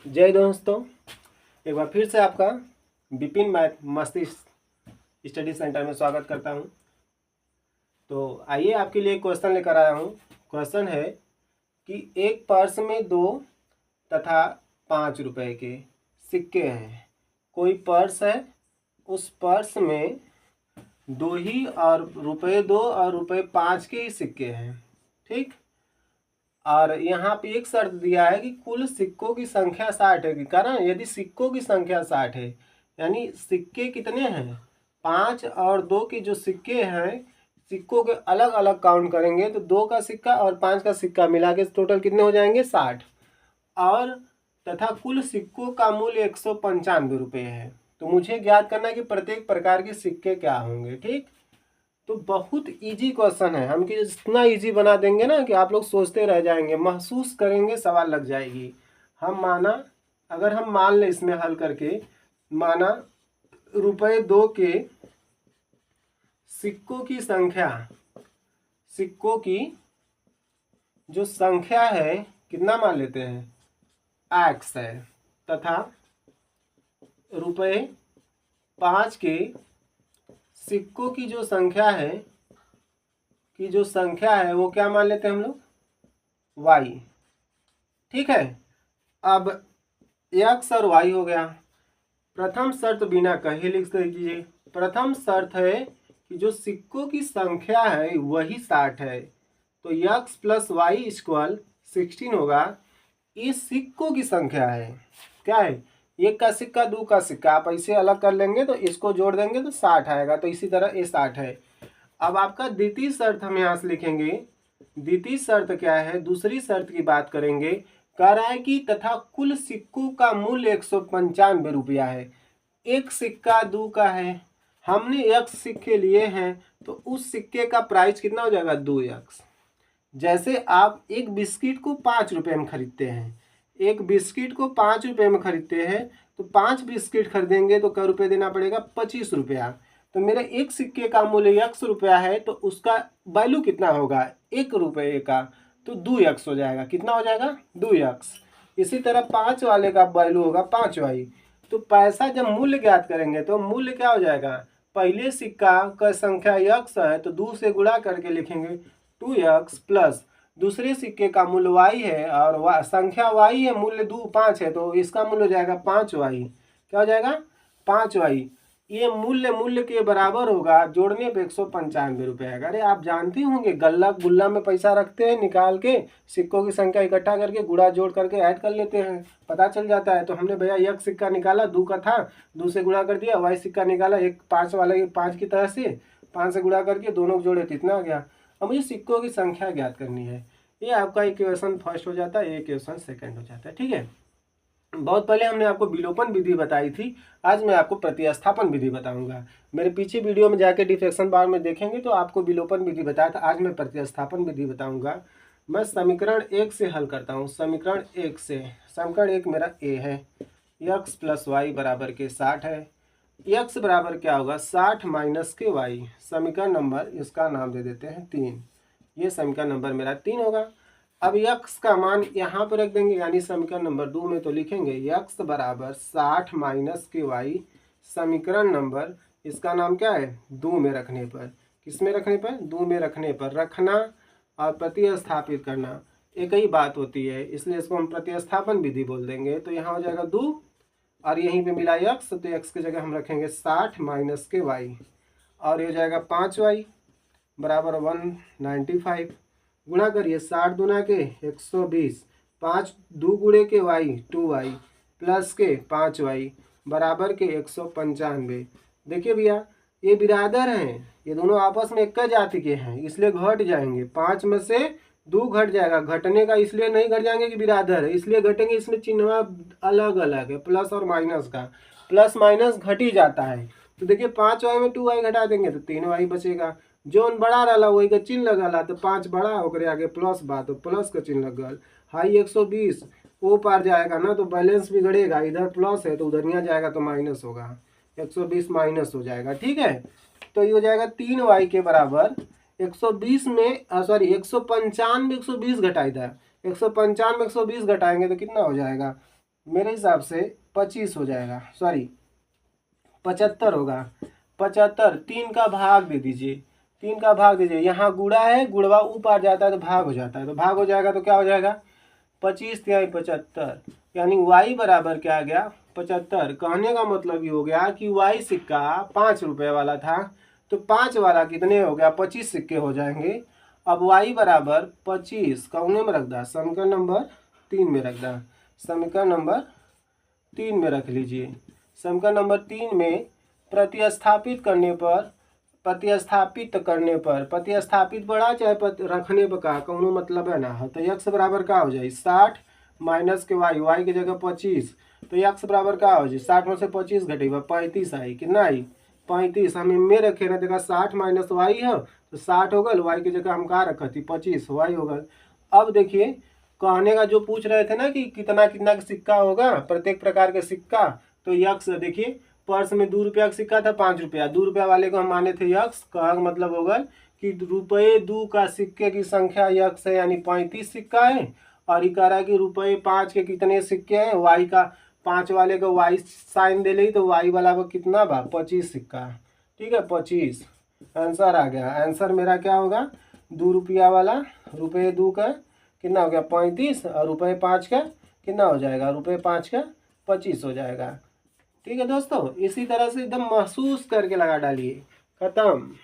जय दोस्तों, एक बार फिर से आपका विपिन मैथ मस्ती स्टडी सेंटर में स्वागत करता हूं। तो आइए आपके लिए एक क्वेश्चन लेकर आया हूं। क्वेश्चन है कि एक पर्स में 2 तथा 5 रुपए के सिक्के हैं। कोई पर्स है, उस पर्स में 2 ही और रुपये 2 और रुपये 5 के ही सिक्के हैं, ठीक। और यहाँ पे एक शर्त दिया है कि कुल सिक्कों की संख्या 60 है। कारण यदि सिक्कों की संख्या 60 है, यानी सिक्के कितने हैं 5 और 2 के जो सिक्के हैं, सिक्कों के अलग अलग काउंट करेंगे तो 2 का सिक्का और 5 का सिक्का मिला के टोटल कितने हो जाएंगे 60। और तथा कुल सिक्कों का मूल्य 195 रुपये है। तो मुझे ज्ञात करना है कि प्रत्येक प्रकार के सिक्के क्या होंगे, ठीक। तो बहुत इजी क्वेश्चन है, हम कि इतना इजी बना देंगे ना कि आप लोग सोचते रह जाएंगे, महसूस करेंगे, सवाल लग जाएगी। अगर हम मान लें इसमें हल करके, माना रुपये 2 के सिक्कों की संख्या, सिक्कों की जो संख्या है कितना मान लेते हैं x है, तथा रुपये 5 के सिक्कों की जो संख्या है वो क्या मान लेते हैं हम लोग y, ठीक है। अब x और y हो गया। प्रथम शर्त बिना कहे लिख दीजिए। प्रथम शर्त है कि जो सिक्कों की संख्या है वही 60 है, तो x प्लस वाई इक्वल 16 होगा। ये सिक्कों की संख्या है, क्या है, एक का सिक्का 2 का सिक्का, आप ऐसे अलग कर लेंगे तो इसको जोड़ देंगे तो 60 आएगा। तो इसी तरह ये 60 है। अब आपका द्वितीय शर्त हम यहाँ से लिखेंगे। द्वितीय शर्त क्या है, दूसरी शर्त की बात करेंगे। कह रहा है कि तथा कुल सिक्कों का मूल्य 195 रुपया है। एक सिक्का 2 का है, हमने x सिक्के लिए हैं तो उस सिक्के का प्राइस कितना हो जाएगा 2x। जैसे आप एक बिस्किट को 5 रुपये में खरीदते हैं, एक बिस्किट को 5 रुपये में खरीदते हैं तो 5 बिस्किट खरीदेंगे तो क्या रुपये देना पड़ेगा 25 रुपया। तो मेरे एक सिक्के का मूल्य x रुपया है तो उसका वैल्यू कितना होगा 1 रुपये का, तो 2x हो जाएगा। कितना हो जाएगा 2x। इसी तरह 5 वाले का वैल्यू होगा 5y। तो पैसा जब मूल्य ज्ञात करेंगे तो मूल्य क्या हो जाएगा, पहले सिक्का का संख्या x है तो 2 से गुणा करके लिखेंगे 2x प्लस दूसरे सिक्के का मूल्य y है और संख्या y है, मूल्य 5 है तो इसका मूल्य हो जाएगा 5y। क्या हो जाएगा 5y। ये मूल्य के बराबर होगा, जोड़ने पे 195 रुपये आएगा। अरे आप जानते होंगे गल्ला गुल्ला में पैसा रखते हैं, निकाल के सिक्कों की संख्या इकट्ठा करके गुणा जोड़ करके ऐड कर लेते हैं, पता चल जाता है। तो हमने भैया एक सिक्का निकाला 2 का था, 2 से गुणा कर दिया, वाई सिक्का निकाला एक 5 वाले 5 की तरह से 5 से गुणा करके दोनों जोड़े तो इतना आ गया। अब मुझे सिक्कों की संख्या ज्ञात करनी है। ये आपका इक्वेशन फर्स्ट हो जाता है, ये इक्वेशन सेकंड हो जाता है, ठीक है। बहुत पहले हमने आपको विलोपन विधि बताई थी, आज मैं आपको प्रतिस्थापन विधि बताऊंगा। मेरे पीछे वीडियो में जाके डिस्क्रिप्शन बार में देखेंगे तो आपको विलोपन विधि बताया था, आज मैं प्रतिस्थापन विधि बताऊंगा। मैं समीकरण 1 से हल करता हूं। समीकरण 1 से, समीकरण 1 मेरा ए है, x प्लस वाई बराबर के 60 है। x बराबर क्या होगा 60 माइनस के y। समीकरण नंबर इसका नाम दे देते हैं 3। ये समीकरण नंबर मेरा 3 होगा। अब x का मान यहाँ पर रख देंगे, यानी समीकरण नंबर 2 में तो लिखेंगे x बराबर 60 माइनस के y। समीकरण नंबर इसका नाम क्या है 2 में रखने पर, किस में रखने पर 2 में रखने पर, रखना और प्रतिस्थापित करना एक ही बात होती है, इसलिए इसको हम प्रतिस्थापन विधि बोल देंगे। तो यहाँ हो जाएगा 2 और यहीं पे मिला x, तो x की जगह हम रखेंगे 60 माइनस के y और ये हो जाएगा 5y बराबर 195। गुणा करिए 60 दूना के 120, 5 2 गुणे के y 2y प्लस के 5y बराबर के 195। देखिए भैया ये बिरादर हैं, ये दोनों आपस में एक जाति के हैं, इसलिए घट जाएंगे। 5 में से 2 घट जाएगा, घटने का इसलिए नहीं घट जाएंगे कि बिरादर है, इसलिए घटेंगे। इसमें चिन्ह अलग अलग है, प्लस और माइनस का, प्लस माइनस घट ही जाता है। तो देखिए 5y में 2y घटा देंगे तो 3y बचेगा। जोन बड़ा रहा वही का चिन्ह लगा तो 5 बड़ा होकर आगे प्लस बा तो प्लस का चिन्ह लगल। हाई 120 वो पार जाएगा ना तो बैलेंस बिगड़ेगा, इधर प्लस है तो उधर नहीं जाएगा तो माइनस होगा, 120 माइनस हो जाएगा, ठीक है। तो ये हो जाएगा 3y के बराबर 120 में 195 120 घटाई था, 195 120 घटाएंगे तो कितना हो जाएगा मेरे हिसाब से 25 हो जाएगा, सॉरी 75 होगा। 75 3 का भाग दे दीजिए, 3 का भाग दीजिए, यहाँ गुणा है, गुणवा ऊपर जाता है तो भाग हो जाता है, तो भाग हो जाएगा तो क्या हो जाएगा 25 तिहाई 75, यानी y बराबर क्या आ गया 75। कहने का मतलब ये हो गया कि y सिक्का 5 रुपये वाला था, तो 5 वाला कितने हो गया 25 सिक्के हो जाएंगे। अब y बराबर 25 कौने में रख दा, समीकरण नंबर 3 में रख दा, समीकरण नंबर 3 में रख लीजिए। समीकरण नंबर 3 में प्रतिस्थापित करने पर, प्रतिस्थापित बढ़ा चाहे रखने पर का कौनो मतलब है ना, तो x बराबर का हो जाए 60 माइनस के y की जगह 25, तो x बराबर का हो जाए 60 में से 25 घटेगा 35 आई, कितना आई 35। हम इनमें रखे ना, देखा 60 माइनस y है तो 60 हो गल, y की जगह हम कहाँ रखा थी 25, y हो गल। अब देखिए कहने का जो पूछ रहे थे ना कि कितना कितना का सिक्का होगा प्रत्येक प्रकार के सिक्का, तो यक्स देखिए पर्स में 2 रुपया का सिक्का था 5 रुपया, 2 रुपया वाले को हम माने थे यक्स, कहा मतलब होगा कि रुपये 2 का सिक्के की संख्या यक्स है, यानी 35 सिक्का है। और ये कह रहा है कि रुपये 5 के कितने सिक्के हैं, वाई का 5 वाले को वाई साइन दे ली, तो वाई वाला को कितना बा 25 सिक्का, ठीक है 25 आंसर आ गया। आंसर मेरा क्या होगा 2 रुपया वाला, रुपये 2 का कितना हो गया 35, और रुपये 5 का कितना हो जाएगा, रुपये 5 का 25 हो जाएगा। ठीक है दोस्तों, इसी तरह से एकदम महसूस करके लगा डालिए, खत्म।